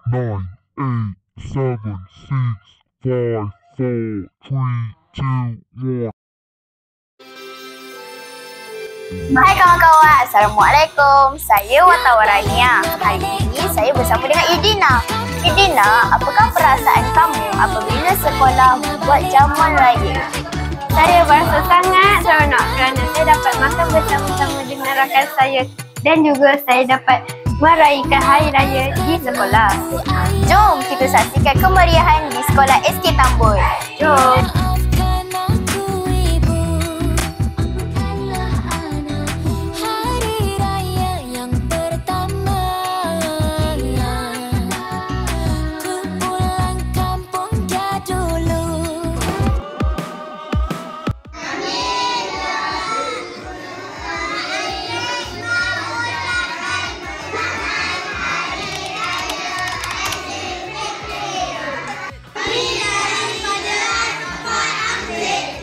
nine, eight, seven, six, five, four, three, two, one. Hai kawan-kawan, Assalamualaikum. Saya Watawarania. Hari ini saya bersama dengan Idina. Idina, apakah perasaan kamu apabila sekolah membuat jamuan raya? Saya berasa sangat seronok kerana saya dapat makan bersama-sama dengan rakan saya dan juga saya dapat meraihkan hari raya di sekolah. Jom kita saksikan kemeriahan di sekolah SK Tambun. Jom.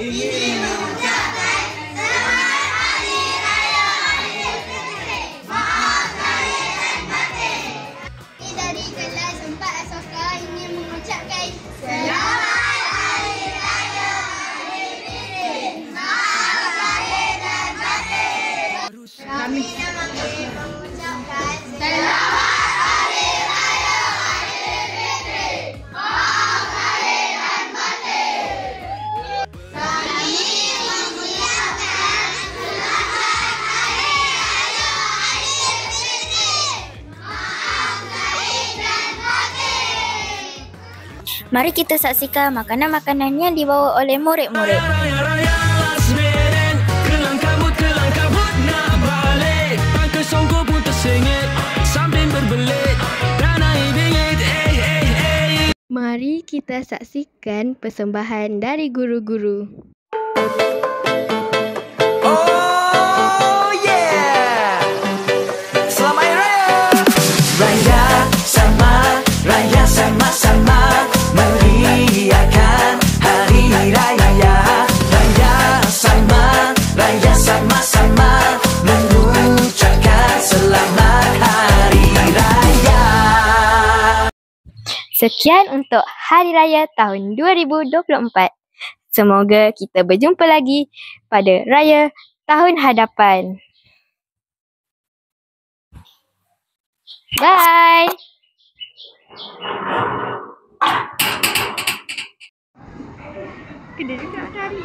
Ingin mengucapkan selamat Hari Raya Aidilfitri. Maaf lahir dan batin. Dari kelas 4 Asoka ingin mengucapkan selamat Hari Raya Aidilfitri. Maaf lahir dan batin. Kami ingin mengucapkan selamat Hari Raya Aidilfitri. Maaf lahir dan batin. Mari kita saksikan makanan-makanan yang dibawa oleh murid-murid. Mari kita saksikan persembahan dari guru-guru. Oh yeah! Selamat Hari Raya! Raya sama-sama meriahkan Hari Raya. Raya sama-sama mengucapkan selamat Hari Raya. Sekian untuk Hari Raya tahun 2024. Semoga kita berjumpa lagi pada Raya tahun hadapan. Bye! Kedai juga tadi.